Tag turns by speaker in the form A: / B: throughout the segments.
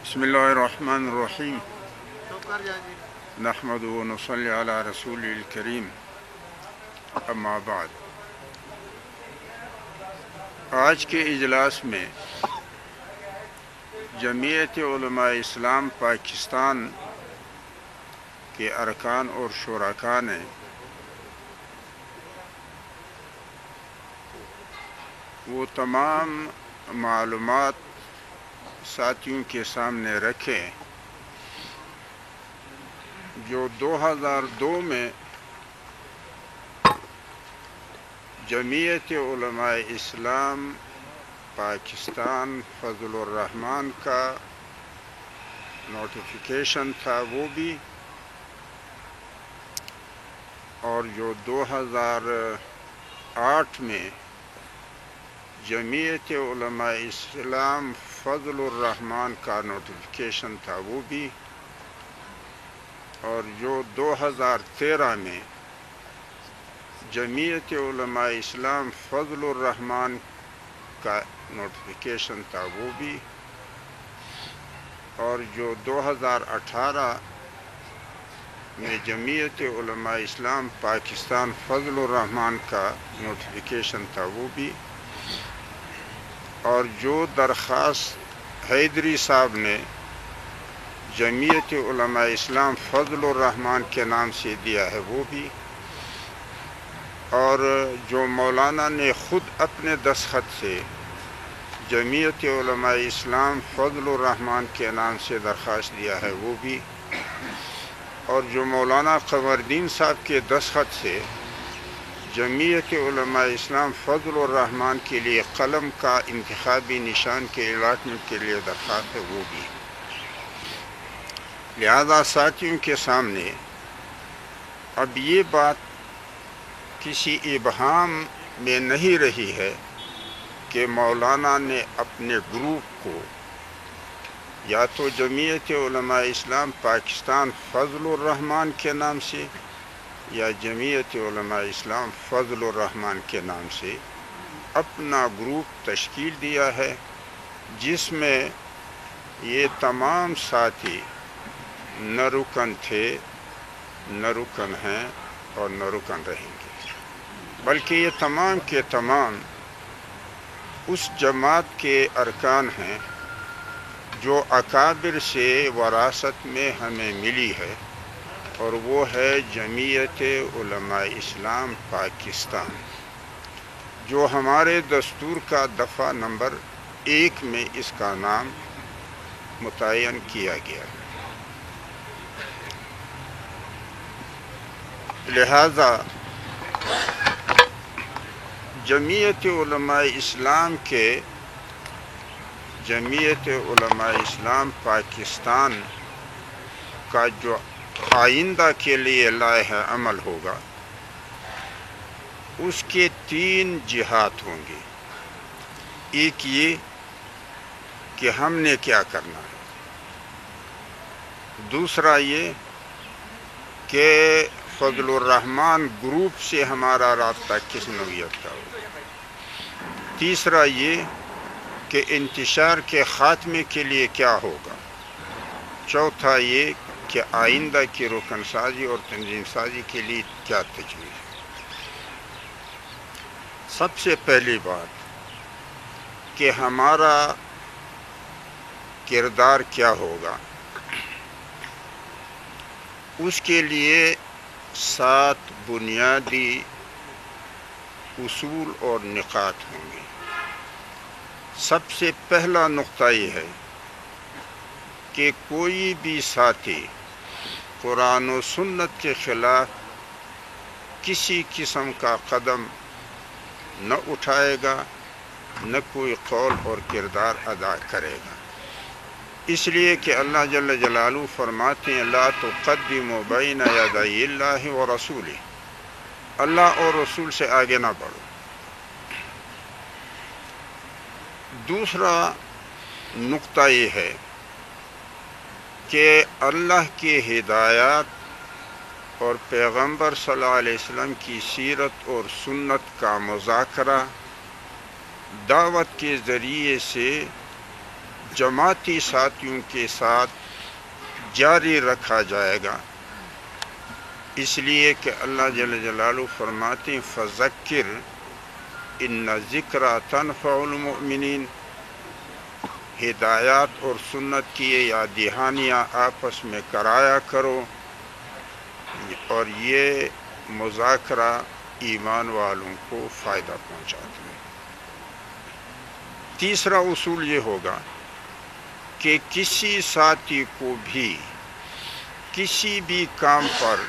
A: بسم الرحمن الرحیم نحمد و نصلی علی رسول الکریم اما بعد۔ آج کے اجلاس میں جمعیت علماء اسلام پاکستان کے ارکان اور شرکاء نے وہ تمام معلومات ساتھیوں کے سامنے رکھے جو 2002 میں جمعیت علماء اسلام پاکستان فضل الرحمان کا نوٹیفیکیشن تھا وہ بھی، اور جو 2008 میں جمعیت علماء اسلام فضل الرحمان کا نوٹیفیکیشن تھا وہ بھی، اور جو 2013 میں جمعیت علماء اسلام فضل الرحمان کا نوٹیفیکیشن تھا وہ بھی، اور جو 2018 میں جمعیت علماء اسلام پاکستان فضل الرحمان کا نوٹیفیکیشن تھا وہ بھی، اور جو درخواست حیدری صاحب نے جمعیت علماء اسلام فضل الرحمان کے نام سے دیا ہے وہ بھی، اور جو مولانا نے خود اپنے دستخط سے جمعیت علماء اسلام فضل الرحمان کے نام سے درخواست دیا ہے وہ بھی، اور جو مولانا قمر الدین صاحب کے دستخط سے جمعیت علماء اسلام فضل الرحمان کے لیے قلم کا انتخابی نشان کے الاٹمنٹ کے لیے درخواست ہے وہ بھی۔ لہذا ساتھیوں کے سامنے اب یہ بات کسی ابہام میں نہیں رہی ہے کہ مولانا نے اپنے گروپ کو یا تو جمعیت علماء اسلام پاکستان فضل الرحمان کے نام سے یا جمعیت علماء اسلام فضل الرحمان کے نام سے اپنا گروپ تشکیل دیا ہے، جس میں یہ تمام ساتھی نہ رکن تھے، نہ رکن ہیں اور نہ رکن رہیں گے، بلکہ یہ تمام کے تمام اس جماعت کے ارکان ہیں جو اکابر سے وراثت میں ہمیں ملی ہے، اور وہ ہے جمعیت علماء اسلام پاکستان، جو ہمارے دستور کا دفعہ نمبر 1 میں اس کا نام متعین کیا گیا ہے۔ لہذا جمعیت علماء اسلام پاکستان کا جو آئندہ کے لیے لائحہ عمل ہوگا اس کے 3 جہات ہوں گے۔ ایک یہ کہ ہم نے کیا کرنا ہے، دوسرا یہ کہ فضل الرحمان گروپ سے ہمارا رابطہ کس نوعیت کا ہوگا، تیسرا یہ کہ انتشار کے خاتمے کے لیے کیا ہوگا، چوتھا یہ کہ آئندہ کی رکن سازی اور تنظیم سازی کے لیے کیا تجویز ہے۔ سب سے پہلی بات کہ ہمارا کردار کیا ہوگا، اس کے لیے 7 بنیادی اصول اور نکات ہوں گے۔ سب سے پہلا نقطہ یہ ہے کہ کوئی بھی ساتھی قرآن و سنت کے خلاف کسی قسم کا قدم نہ اٹھائے گا، نہ کوئی قول اور کردار ادا کرے گا، اس لیے کہ اللہ جل جلالہ فرماتے ہیں لا تقدموا بین یدی اللہ و رسولہ، اللہ اور رسول سے آگے نہ بڑھو۔ دوسرا نقطہ یہ ہے کہ اللہ کی ہدایات اور پیغمبر صلی اللہ علیہ وسلم کی سیرت اور سنت کا مذاکرہ دعوت کے ذریعے سے جماعتی ساتھیوں کے ساتھ جاری رکھا جائے گا، اس لیے کہ اللہ جل جلالہ فرماتے ہیں فذکر ان ذکرى تنفع المؤمنین، ہدایات اور سنت کی یاد دہانیاں آپس میں کرایا کرو، اور یہ مذاکرہ ایمان والوں کو فائدہ پہنچاتا ہے۔ تیسرا اصول یہ ہوگا کہ کسی ساتھی کو بھی کسی بھی کام پر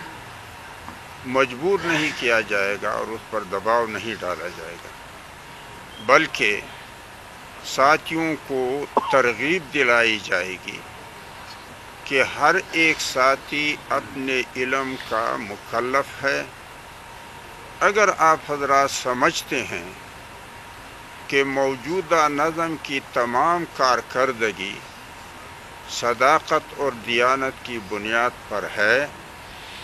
A: مجبور نہیں کیا جائے گا اور اس پر دباؤ نہیں ڈالا جائے گا، بلکہ ساتھیوں کو ترغیب دلائی جائے گی کہ ہر ایک ساتھی اپنے علم کا مکلف ہے۔ اگر آپ حضرات سمجھتے ہیں کہ موجودہ نظم کی تمام کارکردگی صداقت اور دیانت کی بنیاد پر ہے،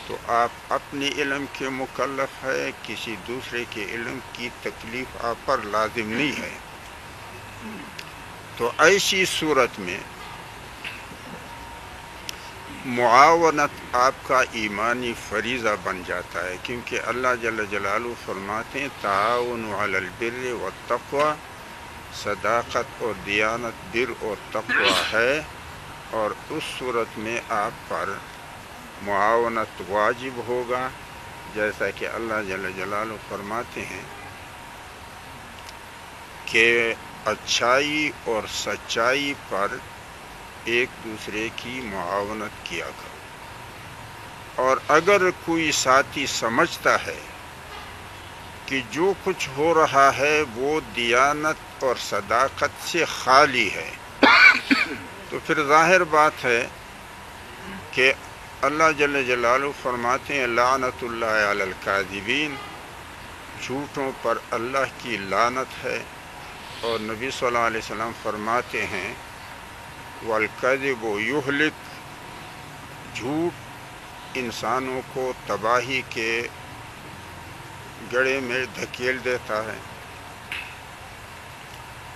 A: تو آپ اپنے علم کے مکلف ہے، کسی دوسرے کے علم کی تکلیف آپ پر لازم نہیں ہے۔ تو ایسی صورت میں معاونت آپ کا ایمانی فریضہ بن جاتا ہے، کیونکہ اللہ جل جلالہ فرماتے ہیں تعاونوا علی البر والتقوی، صداقت اور دیانت بر اور تقوی ہے، اور اس صورت میں آپ پر معاونت واجب ہوگا، جیسا کہ اللہ جل جلالہ فرماتے ہیں کہ اچھائی اور سچائی پر ایک دوسرے کی معاونت کیا کرو۔ اور اگر کوئی ساتھی سمجھتا ہے کہ جو کچھ ہو رہا ہے وہ دیانت اور صداقت سے خالی ہے، تو پھر ظاہر بات ہے کہ اللہ جل جلالہ فرماتے ہیں لعنت اللہ علی الکاذبین، جھوٹوں پر اللہ کی لعنت ہے، اور نبی صلی اللہ علیہ وسلم فرماتے ہیں والکذب یہلک، جھوٹ انسانوں کو تباہی کے گڑھے میں دھکیل دیتا ہے،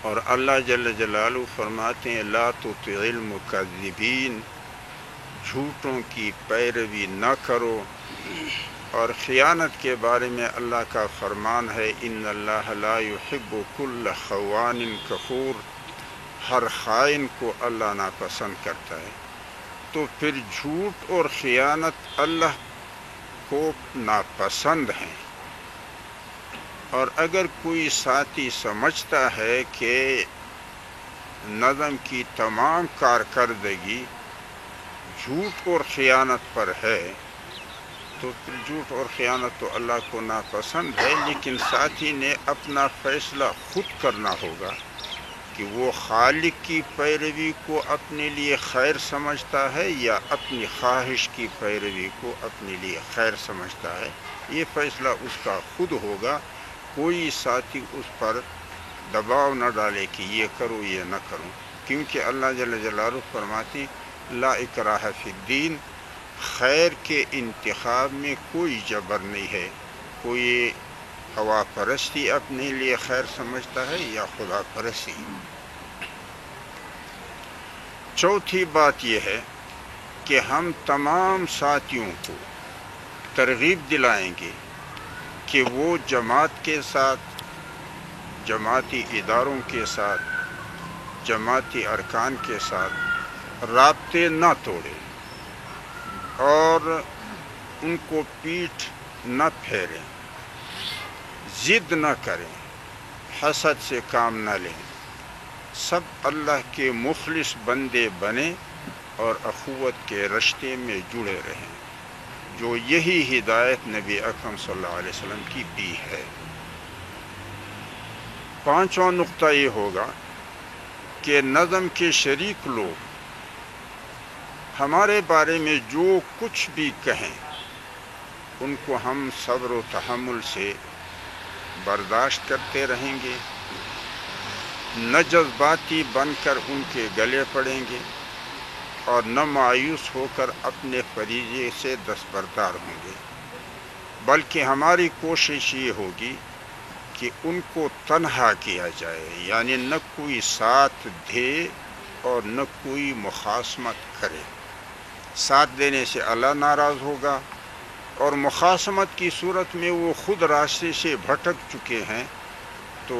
A: اور اللہ جل جلالہ فرماتے ہیں لا تطع المکذبین، جھوٹوں کی پیروی نہ کرو۔ اور خیانت کے بارے میں اللہ کا فرمان ہے ان اللہ لا یحب کل خوان کفور، ہر خائن کو اللہ ناپسند کرتا ہے۔ تو پھر جھوٹ اور خیانت اللہ کو ناپسند ہیں، اور اگر کوئی ساتھی سمجھتا ہے کہ نظم کی تمام کارکردگی جھوٹ اور خیانت پر ہے، تو پھر جھوٹ اور خیانت تو اللہ کو ناپسند ہے، لیکن ساتھی نے اپنا فیصلہ خود کرنا ہوگا کہ وہ خالق کی پیروی کو اپنے لیے خیر سمجھتا ہے یا اپنی خواہش کی پیروی کو اپنے لیے خیر سمجھتا ہے۔ یہ فیصلہ اس کا خود ہوگا، کوئی ساتھی اس پر دباؤ نہ ڈالے کہ یہ کرو یہ نہ کرو، کیونکہ اللہ جل جلالہ فرماتے ہیں لا اکراہ فی الدین، خیر کے انتخاب میں کوئی جبر نہیں ہے، کوئی ہوا پرستی اپنے لیے خیر سمجھتا ہے یا خدا پرستی۔ چوتھی بات یہ ہے کہ ہم تمام ساتھیوں کو ترغیب دلائیں گے کہ وہ جماعت کے ساتھ، جماعتی اداروں کے ساتھ، جماعتی ارکان کے ساتھ رابطے نہ توڑیں اور ان کو پیٹھ نہ پھیریں، ضد نہ کریں، حسد سے کام نہ لیں، سب اللہ کے مخلص بندے بنیں اور اخوت کے رشتے میں جڑے رہیں، جو یہی ہدایت نبی اکرم صلی اللہ علیہ وسلم کی بھی ہے۔ پانچواں نقطہ یہ ہوگا کہ نظم کے شریک لوگ ہمارے بارے میں جو کچھ بھی کہیں ان کو ہم صبر و تحمل سے برداشت کرتے رہیں گے، نہ جذباتی بن کر ان کے گلے پڑیں گے اور نہ مایوس ہو کر اپنے فریضے سے دستبردار ہوں گے، بلکہ ہماری کوشش یہ ہوگی کہ ان کو تنہا کیا جائے، یعنی نہ کوئی ساتھ دے اور نہ کوئی مخاصمت کرے۔ ساتھ دینے سے اللہ ناراض ہوگا، اور مخاصمت کی صورت میں وہ خود راستے سے بھٹک چکے ہیں تو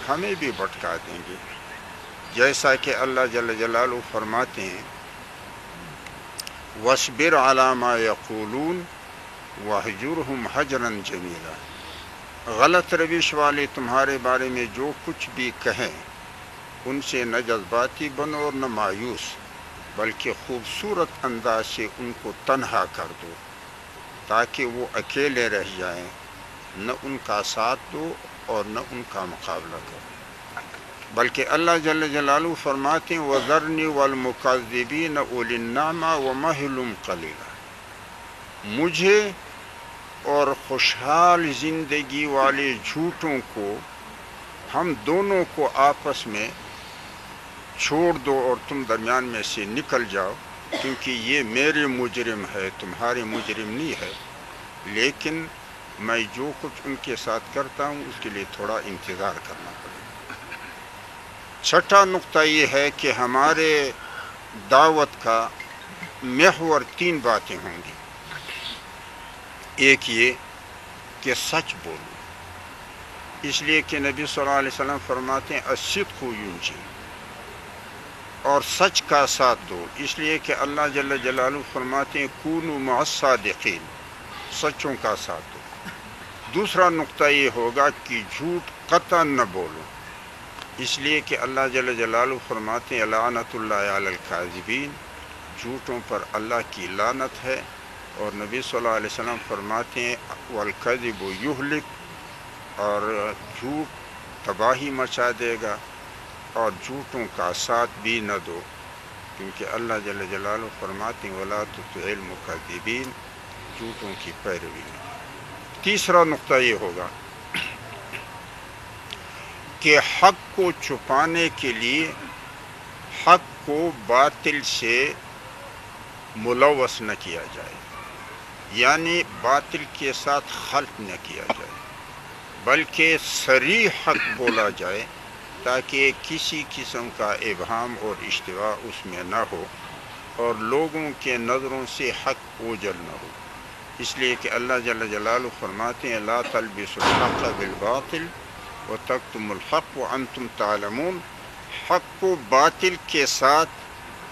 A: ہمیں بھی بھٹکا دیں گے، جیسا کہ اللہ جل جلالہ فرماتے ہیں وَاصْبِرْ عَلَىٰ مَا يَقُولُونَ وَاهْجُرْهُمْ حَجْرًا جَمِيلًا۔ غلط روش والے تمہارے بارے میں جو کچھ بھی کہیں ان سے نہ جذباتی بنو اور نہ مایوس، بلکہ خوبصورت انداز سے ان کو تنہا کر دو تاکہ وہ اکیلے رہ جائیں، نہ ان کا ساتھ دو اور نہ ان کا مقابلہ کرو۔ بلکہ اللہ جل جلالہ فرماتے ہیں وَذَرْنِي وَالْمُكَذِّبِينَ أُولِي النَّعْمَةِ وَمَهِّلْهُمْ قَلِيلًا، مجھے اور خوشحال زندگی والے جھوٹوں کو، ہم دونوں کو آپس میں چھوڑ دو اور تم درمیان میں سے نکل جاؤ، کیونکہ یہ میرے مجرم ہے، تمہارے مجرم نہیں ہے، لیکن میں جو کچھ ان کے ساتھ کرتا ہوں اس کے لیے تھوڑا انتظار کرنا پڑے گا۔ چھٹا نقطہ یہ ہے کہ ہمارے دعوت کا محور 3 باتیں ہوں گی۔ ایک یہ کہ سچ بولو، اس لیے کہ نبی صلی اللہ علیہ وسلم فرماتے ہیں الصدق ینجی، اور سچ کا ساتھ دو، اس لیے کہ اللہ جل جلالہ فرماتے ہیں کونوا مع الصادقین، سچوں کا ساتھ دو۔ دوسرا نقطہ یہ ہوگا کہ جھوٹ قطعاً نہ بولو، اس لیے کہ اللہ جل جلالہ فرماتے ہیں لعنت اللہ علی الکاذبین، جھوٹوں پر اللہ کی لعنت ہے، اور نبی صلی اللہ علیہ وسلم فرماتے ہیں والکذب یہلک، اور جھوٹ تباہی مچا دے گا، اور جھوٹوں کا ساتھ بھی نہ دو، کیونکہ اللہ جل جلالہ فرماتے ہیں ولا تطع المکذبین، جھوٹوں کی پیروی نہ۔ تیسرا نقطہ یہ ہوگا کہ حق کو چھپانے کے لیے حق کو باطل سے ملوث نہ کیا جائے، یعنی باطل کے ساتھ خلط نہ کیا جائے، بلکہ صریح حق بولا جائے تاکہ کسی قسم کا ابہام اور اشتباہ اس میں نہ ہو اور لوگوں کے نظروں سے حق اوجھل نہ ہو۔ اس لیے کہ اللہ جل جلالہ فرماتے ہیں لا تلبسوا الحق بالباطل وتکتموا الحق وانتم تعلمون، حق کو باطل کے ساتھ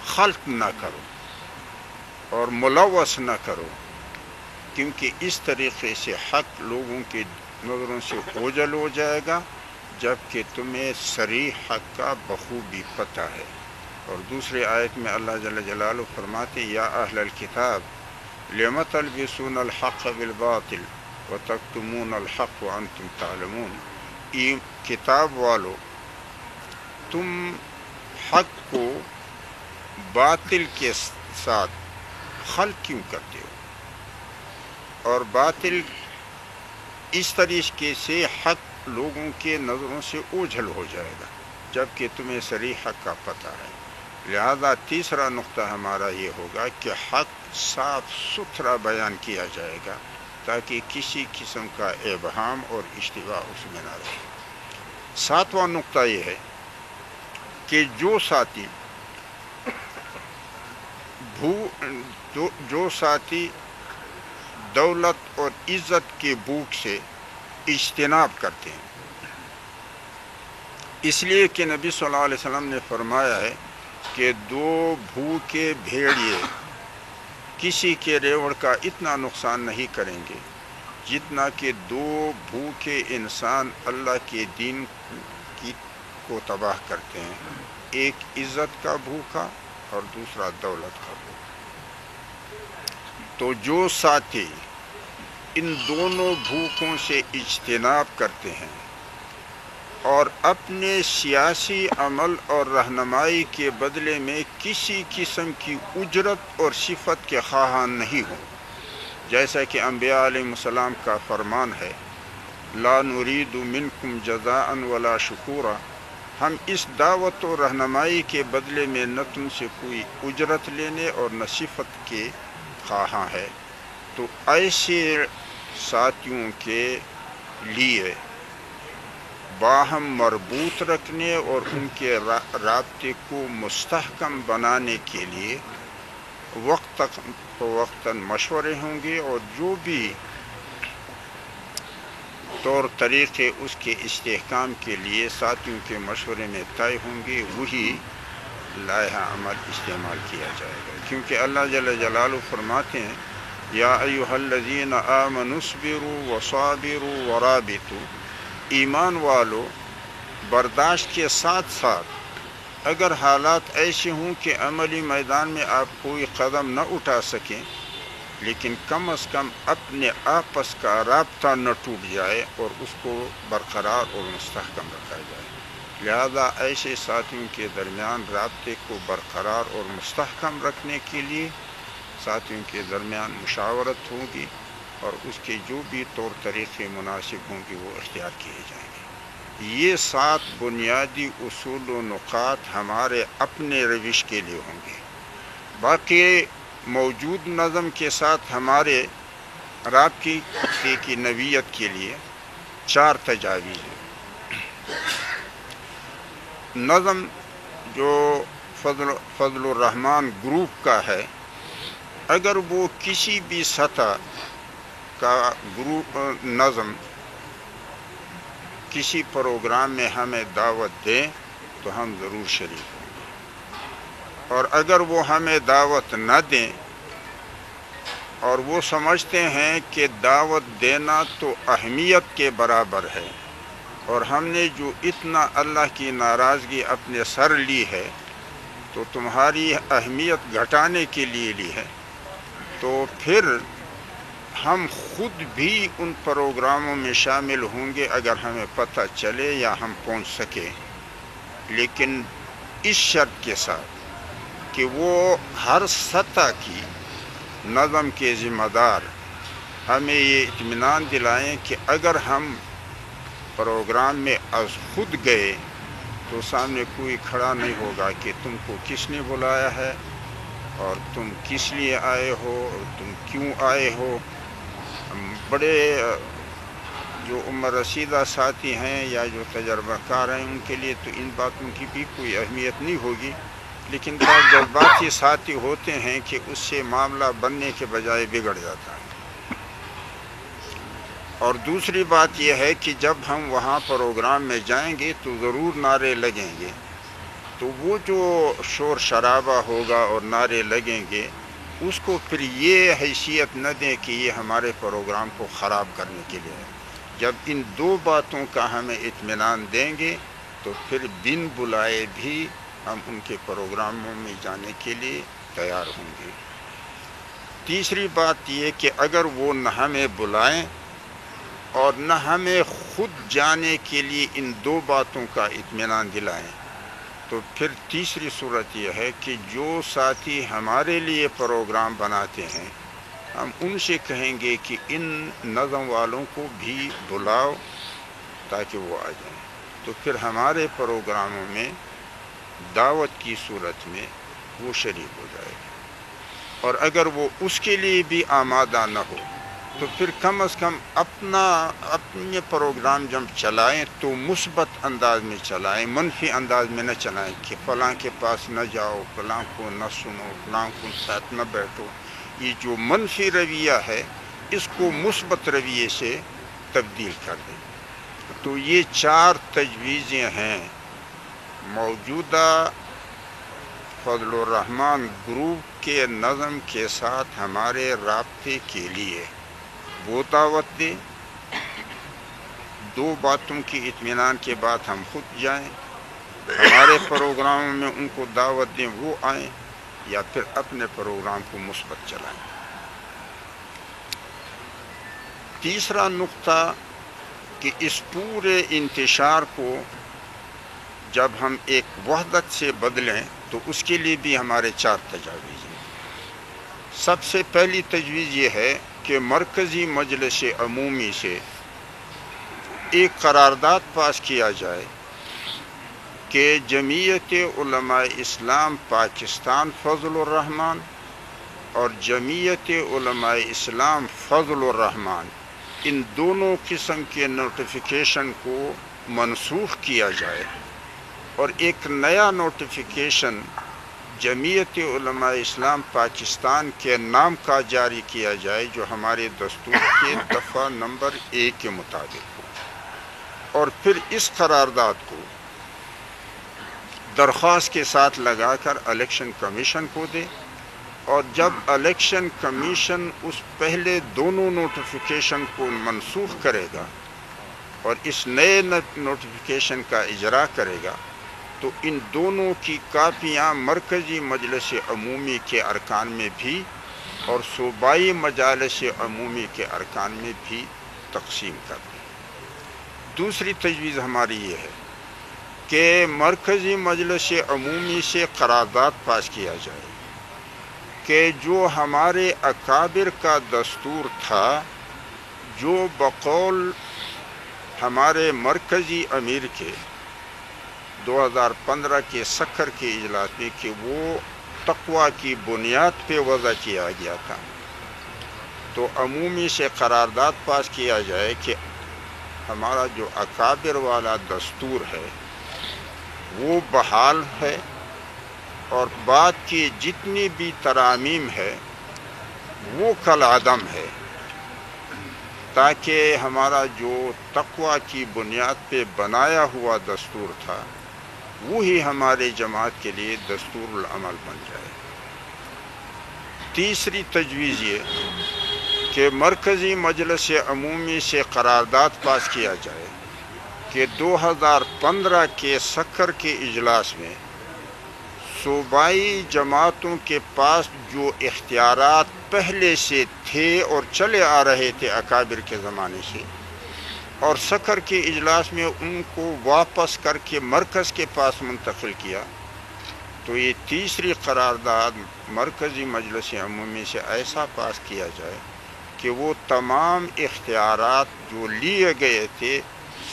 A: خلط نہ کرو اور ملوث نہ کرو، کیونکہ اس طریقے سے حق لوگوں کی نظروں سے اوجھل ہو جائے گا، جبکہ تمہیں صریح حق کا بخوبی پتہ ہے۔ اور دوسری آیت میں اللہ جل جلالہ فرماتے ہیں یا اہل الکتاب لم تلبسون الحق بالباطل وتکتمون الحق وانتم تعلمون، کتاب والو تم حق کو باطل کے ساتھ خلط کیوں کرتے ہو، اور باطل اس طریقے سے حق لوگوں کے نظروں سے اوجھل ہو جائے گا، جبکہ تمہیں صریح حق کا پتہ ہے۔ لہذا تیسرا نقطہ ہمارا یہ ہوگا کہ حق صاف ستھرا بیان کیا جائے گا تاکہ کسی قسم کا ابہام اور اشتباہ اس میں نہ رہے۔ ساتواں نقطہ یہ ہے کہ جو ساتھی دولت اور عزت کے بھوک سے اجتناب کرتے ہیں، اس لیے کہ نبی صلی اللہ علیہ وسلم نے فرمایا ہے کہ 2 بھوکے بھیڑیے کسی کے ریوڑ کا اتنا نقصان نہیں کریں گے جتنا کہ 2 بھوکے انسان اللہ کے دین کو تباہ کرتے ہیں، ایک عزت کا بھوکا اور دوسرا دولت کا بھوکا۔ تو جو ساتھی ان دونوں بھوکوں سے اجتناب کرتے ہیں اور اپنے سیاسی عمل اور رہنمائی کے بدلے میں کسی قسم کی اجرت اور صفت کے خواہاں نہیں ہوں، جیسا کہ انبیاء علیہ السلام کا فرمان ہے لا نرید منکم جزاء ولا شکورا، ہم اس دعوت و رہنمائی کے بدلے میں نہ تم سے کوئی اجرت لینے اور نہ صفت کے خواہاں ہے۔ تو ایسے ساتھیوں کے لیے باہم مربوط رکھنے اور ان کے رابطے کو مستحکم بنانے کے لیے وقتاً مشورے ہوں گے، اور جو بھی طور طریقے اس کے استحکام کے لیے ساتھیوں کے مشورے میں طے ہوں گے وہی لائحہ عمل استعمال کیا جائے گا، کیونکہ اللہ جل جلالہ فرماتے ہیں یا ایھا الذین آمنوا اصبروا وصابروا ورابطوا، ایمان والو برداشت کے ساتھ ساتھ اگر حالات ایسے ہوں کہ عملی میدان میں آپ کوئی قدم نہ اٹھا سکیں، لیکن کم از کم اپنے آپس کا رابطہ نہ ٹوٹ جائے اور اس کو برقرار اور مستحکم رکھا جائے۔ لہذا ایسے ساتھیوں کے درمیان رابطے کو برقرار اور مستحکم رکھنے کے لیے ساتھیوں کے درمیان مشاورت ہوگی، اور اس کے جو بھی طور طریقے مناسب ہوں گے وہ اختیار کیے جائیں گے۔ یہ 7 بنیادی اصول و نقاط ہمارے اپنے روش کے لیے ہوں گے۔ باقی موجود نظم کے ساتھ ہمارے رابطے کی نوعیت کے لیے 4 تجاویز ہیں۔ نظم جو فضل الرحمن گروپ کا ہے، اگر وہ کسی بھی سطح کا گروپ نظم کسی پروگرام میں ہمیں دعوت دیں تو ہم ضرور شریک ہوں گے، اور اگر وہ ہمیں دعوت نہ دیں اور وہ سمجھتے ہیں کہ دعوت دینا تو اہمیت کے برابر ہے اور ہم نے جو اتنا اللہ کی ناراضگی اپنے سر لی ہے تو تمہاری اہمیت گھٹانے کے لیے لی ہے، تو پھر ہم خود بھی ان پروگراموں میں شامل ہوں گے اگر ہمیں پتہ چلے یا ہم پہنچ سکے، لیکن اس شرط کے ساتھ کہ وہ ہر سطح کی نظم کے ذمہ دار ہمیں یہ اطمینان دلائیں کہ اگر ہم پروگرام میں از خود گئے تو سامنے کوئی کھڑا نہیں ہوگا کہ تم کو کس نے بلایا ہے اور تم کس لیے آئے ہو اور تم کیوں آئے ہو۔ بڑے جو عمر رسیدہ ساتھی ہیں یا جو تجربہ کار ہیں ان کے لیے تو ان باتوں کی بھی کوئی اہمیت نہیں ہوگی، لیکن بعض جذباتی ساتھی ہوتے ہیں کہ اس سے معاملہ بننے کے بجائے بگڑ جاتا ہے۔ اور دوسری بات یہ ہے کہ جب ہم وہاں پروگرام میں جائیں گے تو ضرور نعرے لگیں گے، تو وہ جو شور شرابہ ہوگا اور نعرے لگیں گے اس کو پھر یہ حیثیت نہ دیں کہ یہ ہمارے پروگرام کو خراب کرنے کے لیے ہے۔ جب ان 2 باتوں کا ہمیں اطمینان دیں گے تو پھر بن بلائے بھی ہم ان کے پروگراموں میں جانے کے لیے تیار ہوں گے۔ تیسری بات یہ کہ اگر وہ نہ ہمیں بلائیں اور نہ ہمیں خود جانے کے لیے ان 2 باتوں کا اطمینان دلائیں تو پھر تیسری صورت یہ ہے کہ جو ساتھی ہمارے لیے پروگرام بناتے ہیں ہم ان سے کہیں گے کہ ان نظم والوں کو بھی بلاؤ تاکہ وہ آ جائیں، تو پھر ہمارے پروگراموں میں دعوت کی صورت میں وہ شریک ہو جائے گا، اور اگر وہ اس کے لیے بھی آمادہ نہ ہو تو پھر کم از کم اپنے پروگرام جب چلائیں تو مثبت انداز میں چلائیں، منفی انداز میں نہ چلائیں کہ فلاں کے پاس نہ جاؤ، فلاں کو نہ سنو، فلاں کو ساتھ نہ بیٹھو۔ یہ جو منفی رویہ ہے اس کو مثبت رویے سے تبدیل کر دیں۔ تو یہ 4 تجویزیں ہیں موجودہ فضل الرحمن گروپ کے نظم کے ساتھ ہمارے رابطے کے لیے۔ وہ دعوت دیں، 2 باتوں کی اطمینان کے بعد ہم خود جائیں، ہمارے پروگراموں میں ان کو دعوت دیں وہ آئیں، یا پھر اپنے پروگرام کو مثبت چلائیں۔ تیسرا نقطہ کہ اس پورے انتشار کو جب ہم ایک وحدت سے بدلیں تو اس کے لیے بھی ہمارے 4 تجاویز ہیں۔ سب سے پہلی تجویز یہ ہے کہ مرکزی مجلس عمومی سے ایک قرارداد پاس کیا جائے کہ جمعیت علماء اسلام پاکستان فضل الرحمن اور جمعیت علماء اسلام فضل الرحمن ان دونوں قسم کے نوٹیفیکیشن کو منسوخ کیا جائے اور ایک نیا نوٹیفیکیشن جمعیت علماء اسلام پاکستان کے نام کا جاری کیا جائے، جو ہمارے دستور کے دفعہ نمبر 1 کے مطابق ہو، اور پھر اس قرارداد کو درخواست کے ساتھ لگا کر الیکشن کمیشن کو دے، اور جب الیکشن کمیشن اس پہلے دونوں نوٹیفیکیشن کو منسوخ کرے گا اور اس نئے نوٹیفیکیشن کا اجرا کرے گا، تو ان دونوں کی کاپیاں مرکزی مجلس عمومی کے ارکان میں بھی اور صوبائی مجالس عمومی کے ارکان میں بھی تقسیم کر دیں۔ دوسری تجویز ہماری یہ ہے کہ مرکزی مجلس عمومی سے قرارداد پاس کیا جائے کہ جو ہمارے اکابر کا دستور تھا، جو بقول ہمارے مرکزی امیر کے 2015 کے سکر کے اجلاس میں کہ وہ تقوی کی بنیاد پہ وضع کیا گیا تھا، تو عمومی سے قرارداد پاس کیا جائے کہ ہمارا جو اکابر والا دستور ہے وہ بحال ہے، اور بعد کی جتنی بھی ترامیم ہے وہ کالعدم ہے، تاکہ ہمارا جو تقوی کی بنیاد پہ بنایا ہوا دستور تھا وہی ہمارے جماعت کے لیے دستور العمل بن جائے۔ تیسری تجویز یہ کہ مرکزی مجلس عمومی سے قرارداد پاس کیا جائے کہ 2015 کے سکر کے اجلاس میں صوبائی جماعتوں کے پاس جو اختیارات پہلے سے تھے اور چلے آ رہے تھے اکابر کے زمانے سے، اور سکر کے اجلاس میں ان کو واپس کر کے مرکز کے پاس منتقل کیا، تو یہ تیسری قرارداد مرکزی مجلس عمومی سے ایسا پاس کیا جائے کہ وہ تمام اختیارات جو لیے گئے تھے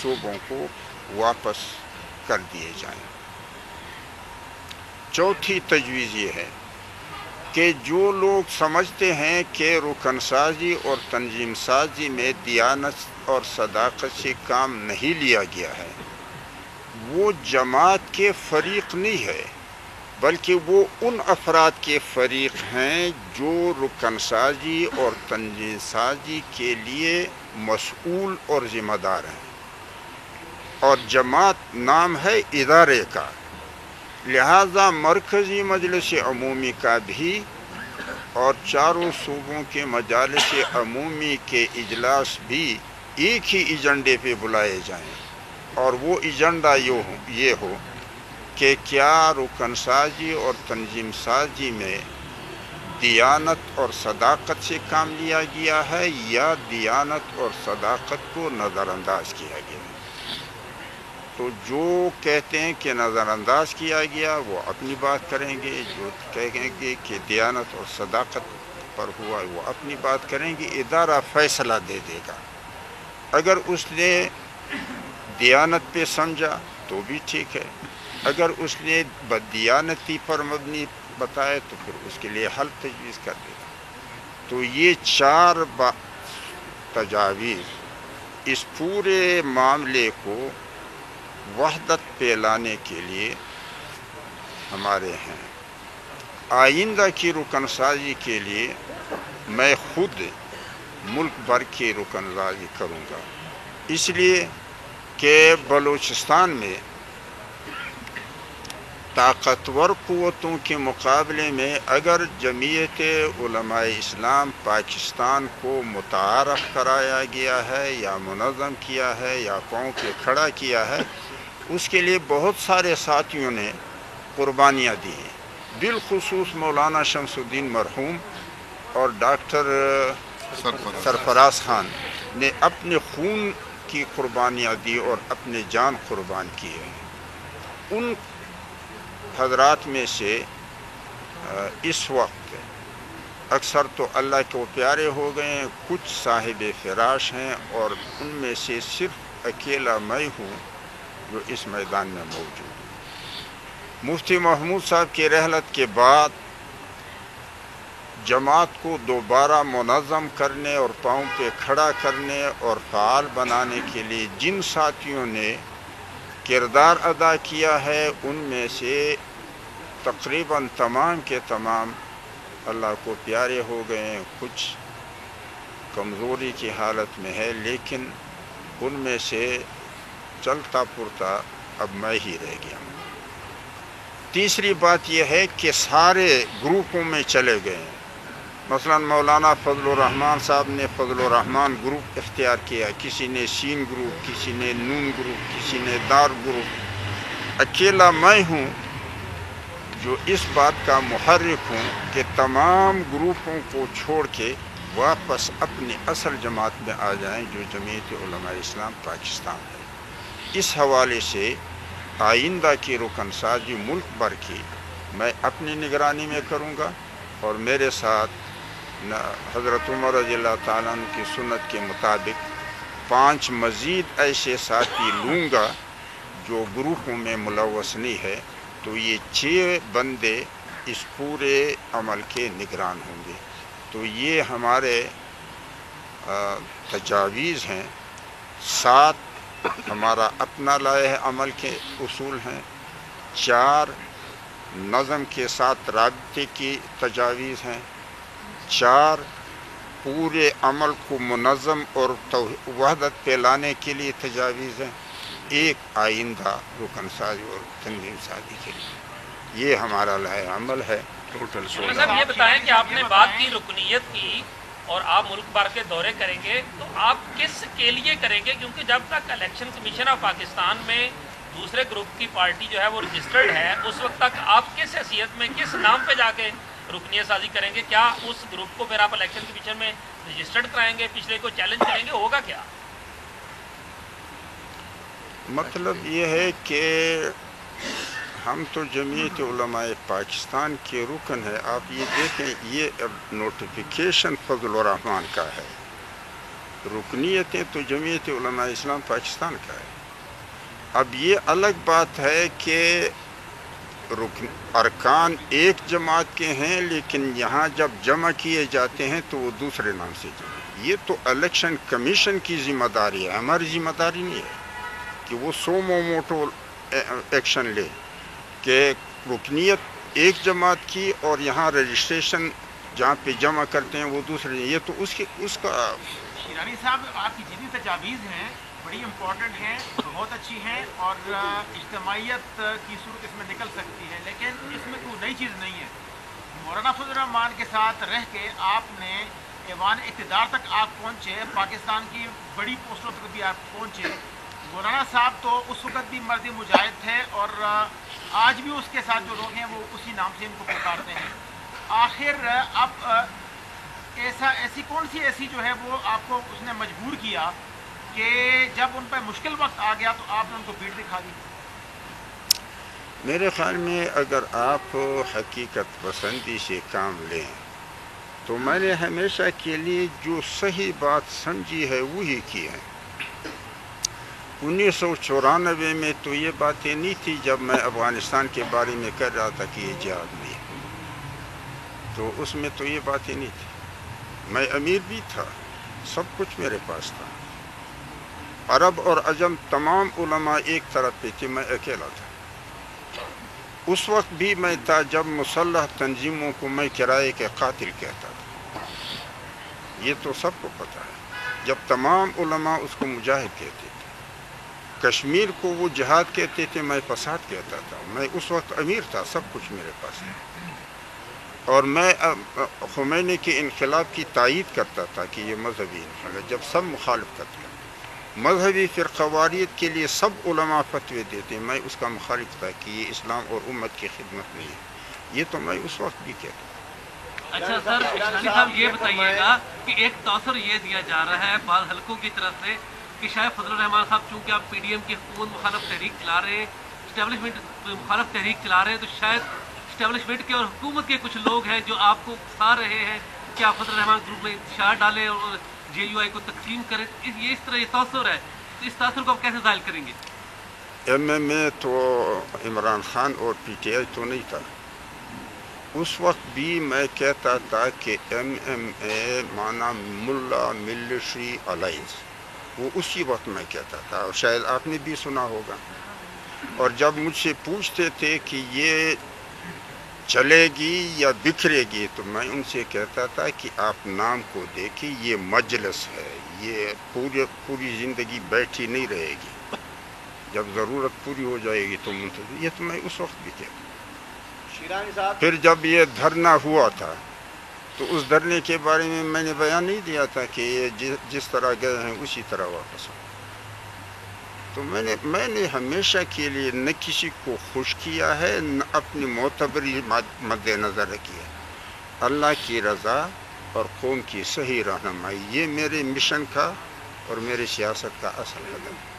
A: صوبوں کو واپس کر دیے جائیں۔ چوتھی تجویز یہ ہے کہ جو لوگ سمجھتے ہیں کہ رکن سازی اور تنظیم سازی میں دیانت اور صداقت سے کام نہیں لیا گیا ہے، وہ جماعت کے فریق نہیں ہے، بلکہ وہ ان افراد کے فریق ہیں جو رکن سازی اور تنظیم سازی کے لیے مسئول اور ذمہ دار ہیں، اور جماعت نام ہے ادارے کا، لہذا مرکزی مجلس عمومی کا بھی اور چاروں صوبوں کے مجالس عمومی کے اجلاس بھی ایک ہی ایجنڈے پہ بلائے جائیں، اور وہ ایجنڈا یہ ہو کہ کیا رکن سازی اور تنظیم سازی میں دیانت اور صداقت سے کام لیا گیا ہے یا دیانت اور صداقت کو نظر انداز کیا گیا ہے۔ تو جو کہتے ہیں کہ نظر انداز کیا گیا وہ اپنی بات کریں گے، جو کہیں گے کہ دیانت اور صداقت پر ہوا وہ اپنی بات کریں گے، ادارہ فیصلہ دے دے گا۔ اگر اس نے دیانت پہ سمجھا تو بھی ٹھیک ہے، اگر اس نے بددیانتی پر مبنی بتائے تو پھر اس کے لیے حل تجویز کر دے گا۔ تو یہ 4 تجاویز اس پورے معاملے کو وحدت پہ لانے کے لیے ہمارے ہیں۔ آئندہ کی رکن سازی کے لیے میں خود ملک بھر کی رکن سازی کروں گا، اس لیے کہ بلوچستان میں طاقتور قوتوں کے مقابلے میں اگر جمعیت علماء اسلام پاکستان کو متعارف کرایا گیا ہے یا منظم کیا ہے یا پاؤں پہ کھڑا کیا ہے، اس کے لیے بہت سارے ساتھیوں نے قربانیاں دی ہیں، بالخصوص مولانا شمس الدین مرحوم اور ڈاکٹر سرفراز خان نے اپنے خون کی قربانیاں دی اور اپنے جان قربان کیے ہیں۔ ان حضرات میں سے اس وقت اکثر تو اللہ کے وہ پیارے ہو گئے ہیں، کچھ صاحب فراش ہیں، اور ان میں سے صرف اکیلا میں ہوں جو اس میدان میں موجود ہوں۔ مفتی محمود صاحب کی رحلت کے بعد جماعت کو دوبارہ منظم کرنے اور پاؤں پہ کھڑا کرنے اور فعال بنانے کے لیے جن ساتھیوں نے کردار ادا کیا ہے، ان میں سے تقریباً تمام کے تمام اللہ کو پیارے ہو گئے ہیں، کچھ کمزوری کی حالت میں ہے، لیکن ان میں سے چلتا پھرتا اب میں ہی رہ گیا ہوں۔ تیسری بات یہ ہے کہ سارے گروپوں میں چلے گئے ہیں۔ مثلا مولانا فضل الرحمان صاحب نے فضل الرحمان گروپ اختیار کیا، کسی نے سین گروپ، کسی نے نون گروپ، کسی نے دار گروپ۔ اکیلا میں ہوں جو اس بات کا محرک ہوں کہ تمام گروپوں کو چھوڑ کے واپس اپنی اصل جماعت میں آ جائیں جو جمعیت علماء اسلام پاکستان ہے۔ اس حوالے سے آئندہ کی رکن سازی ملک بھر کی میں اپنی نگرانی میں کروں گا، اور میرے ساتھ حضرت عمر رضی اللہ تعالیٰ عنہ کی سنت کے مطابق 5 مزید ایسے ساتھی لوں گا جو گروپوں میں ملوث نہیں ہے، تو یہ 6 بندے اس پورے عمل کے نگران ہوں گے۔ تو یہ ہمارے تجاویز ہیں۔ 7 ہمارا اپنا لائحہ عمل کے اصول ہیں، 4 نظم کے ساتھ رابطے کی تجاویز ہیں، 4 پورے عمل کو منظم اور وحدت پہ لانے کے لیے تجاویز ہیں، 1 آئندہ رکن سازی اور تنظیم سازی کے لیے۔ یہ ہمارا لائحہ عمل ہے۔ ٹوٹل 16۔
B: صاحب یہ بتائیں کہ آپ نے بات کی رکنیت کی اور آپ ملک بھر کے دورے کریں گے، تو آپ کس کے لیے کریں گے؟ کیونکہ جب تک الیکشن کمیشن آف پاکستان میں دوسرے گروپ کی پارٹی جو ہے وہ رجسٹرڈ ہے، اس وقت تک آپ کس حیثیت میں کس نام پہ جا کے رکنیت سازی کریں گے؟ کیا اس گروپ کو پھر آپ الیکشن کمیشن میں رجسٹرڈ کرائیں گے، پچھلے کو چیلنج کریں گے، ہوگا کیا؟
A: مطلب یہ ہے کہ ہم تو جمعیت علماء پاکستان کے رکن ہے۔ آپ یہ دیکھیں، یہ اب نوٹیفیکیشن فضل الرحمان کا ہے، رکنیتیں تو جمعیت علماء اسلام پاکستان کا ہے۔ اب یہ الگ بات ہے کہ ارکان ایک جماعت کے ہیں، لیکن یہاں جب جمع کیے جاتے ہیں تو وہ دوسرے نام سے جمع۔ یہ تو الیکشن کمیشن کی ذمہ داری ہے، ہماری ذمہ داری نہیں ہے کہ وہ سومو موٹو ایکشن لے کہ رکنیت ایک جماعت کی اور یہاں رجسٹریشن جہاں پہ جمع کرتے ہیں وہ دوسرے۔ یہ تو اس کا
C: شیرانی صاحب، آپ کی جتنی تجاویز ہیں بڑی امپورٹنٹ ہیں، بہت اچھی ہیں، اور اجتماعیت کی صورت اس میں نکل سکتی ہے، لیکن اس میں کوئی نئی چیز نہیں ہے۔ مولانا فضل الرحمان کے ساتھ رہ کے آپ نے ایوان اقتدار تک آپ پہنچے، پاکستان کی بڑی پوسٹوں تک بھی آپ پہنچے۔ مولانا صاحب تو اس وقت بھی مرد مجاہد تھے، اور آج بھی اس کے ساتھ جو لوگ ہیں وہ اسی نام سے ان کو پکارتے ہیں۔ آخر اب ایسی کون سی ایسی جو ہے وہ آپ کو اس نے مجبور کیا کہ جب ان پہ مشکل وقت آ گیا تو آپ نے ان کو پیٹ دکھا دی؟
A: میرے خیال میں اگر آپ حقیقت پسندی سے کام لیں تو میں نے ہمیشہ کے لیے جو صحیح بات سمجھی ہے وہی کی ہے۔ 1994 میں تو یہ باتیں نہیں تھی جب میں افغانستان کے بارے میں کر رہا تھا کہ یہ جہاد نہیں، تو اس میں تو یہ باتیں نہیں تھی۔ میں امیر بھی تھا، سب کچھ میرے پاس تھا، عرب اور عجم تمام علماء ایک طرف پہ تھے، میں اکیلا تھا۔ اس وقت بھی میں تھا جب مسلح تنظیموں کو میں کرائے کے قاتل کہتا تھا، یہ تو سب کو پتہ ہے۔ جب تمام علماء اس کو مجاہد کہتے تھے، کشمیر کو وہ جہاد کہتے تھے، میں فساد کہتا تھا۔ میں اس وقت امیر تھا، سب کچھ میرے پاس ہے، اور میں خمینی کے انقلاب کی تائید کرتا تھا کہ یہ مذہبی انقلاب ہے، جب سب مخالفت کرتے۔ مذہبی فرقواریت کے لیے سب علماء فتوے دیتے، میں اس کا مخالف تھا کہ یہ اسلام اور امت کی خدمت نہیں ہے، یہ تو میں اس وقت بھی کہتا۔
D: اچھا سر، شانی صاحب یہ بتائیے گا کہ ایک تاثر یہ دیا جا رہا ہے بعض حلقوں کی طرف سے کہ شاید فضل الرحمان صاحب چونکہ آپ پی ڈی ایم کی حکومت مخالف تحریک چلا رہے ہیں، اسٹیبلشمنٹ مخالف تحریک چلا رہے ہیں، تو شاید اسٹیبلشمنٹ کے اور حکومت کے کچھ لوگ ہیں جو آپ کو اکسا رہے ہیں کہ آپ فضل الرحمان گروپ میں انتشار ڈالیں اور جے یو آئی کو تقسیم کریں۔ یہ اس طرح یہ تاثر ہے، تو اس تاثر کو آپ کیسے ظاہر کریں گے؟
A: ایم ایم اے تو عمران خان اور پی ٹی آئی تو نہیں تھا۔ اس وقت بھی میں کہتا تھا کہ ایم ایم اے مانا ملا ملٹری الائنس، وہ اسی وقت میں کہتا تھا، اور شاید آپ نے بھی سنا ہوگا۔ اور جب مجھ سے پوچھتے تھے کہ یہ چلے گی یا بکھرے گی تو میں ان سے کہتا تھا کہ آپ نام کو دیکھیں، یہ مجلس ہے، یہ پوری زندگی بیٹھی نہیں رہے گی، جب ضرورت پوری ہو جائے گی تو منتظر. یہ تو میں اس وقت بھی کہتا.
E: شیرانی صاحب
A: پھر جب یہ دھرنا ہوا تھا تو اس دھرنے کے بارے میں نے بیان نہیں دیا تھا کہ یہ جس طرح گئے ہیں اسی طرح واپس آؤ. تو میں نے ہمیشہ کے لیے نہ کسی کو خوش کیا ہے نہ اپنی معتبری مد نظر رکھی ہے. اللہ کی رضا اور قوم کی صحیح رہنمائی، یہ میرے مشن کا اور میری سیاست کا اصل قدم ہے.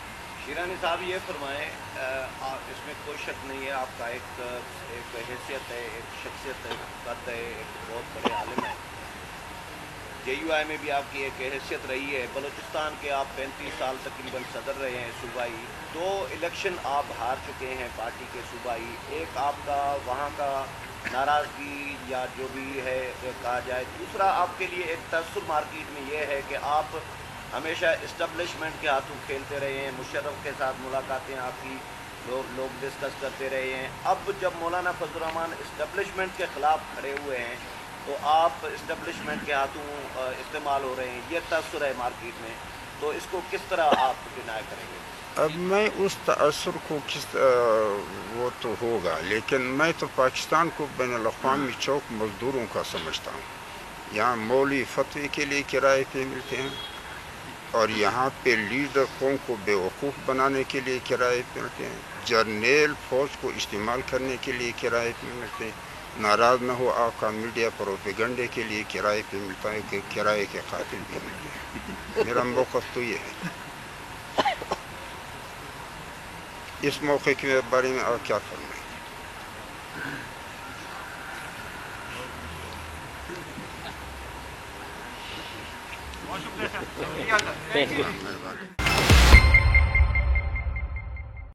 E: شیرانی صاحب یہ فرمائیں، اس میں کوئی شک نہیں ہے، آپ کا ایک حیثیت ہے، ایک شخصیت ہے، قد ہے، ایک بہت بڑے عالم ہیں. جے یو آئی میں بھی آپ کی ایک حیثیت رہی ہے. بلوچستان کے آپ 35 سال تقریباً صدر رہے ہیں صوبائی. 2 الیکشن آپ ہار چکے ہیں پارٹی کے صوبائی. ایک آپ کا وہاں کا ناراضگی یا جو بھی ہے کہا جائے. دوسرا آپ کے لیے ایک تاثر مارکیٹ میں یہ ہے کہ آپ ہمیشہ اسٹیبلشمنٹ کے ہاتھوں کھیلتے رہے ہیں. مشرف کے ساتھ ملاقاتیں آپ کی لوگ ڈسکس کرتے رہے ہیں. اب جب مولانا فضل الرحمان اسٹیبلشمنٹ کے خلاف کھڑے ہوئے ہیں تو آپ اسٹیبلشمنٹ کے ہاتھوں استعمال ہو رہے ہیں، یہ تاثر ہے مارکیٹ میں. تو اس کو کس طرح آپ ڈینائی کریں گے؟
A: اب میں اس تأثر کو وہ تو ہوگا، لیکن میں تو پاکستان کو بین الاقوامی چوک مزدوروں کا سمجھتا ہوں. یہاں مولوی فتوی کے لیے کرائے پہ ملتے ہیں اور یہاں پہ لیڈر قوم کو بیوقوف بنانے کے لیے کرائے پہ ملتے ہیں. جرنیل فوج کو استعمال کرنے کے لیے کرائے پہ ملتے ہیں. ناراض نہ ہو آقا، میڈیا پروپیگنڈے کے لیے کرائے پہ ملتا ہے کہ کرائے کے قاتل بھی ملتے ہیں. میرا موقف تو یہ ہے. اس موقع کے بارے میں آپ کیا فرمائیں؟
C: بہت شکریہ سر.
A: مہربانی.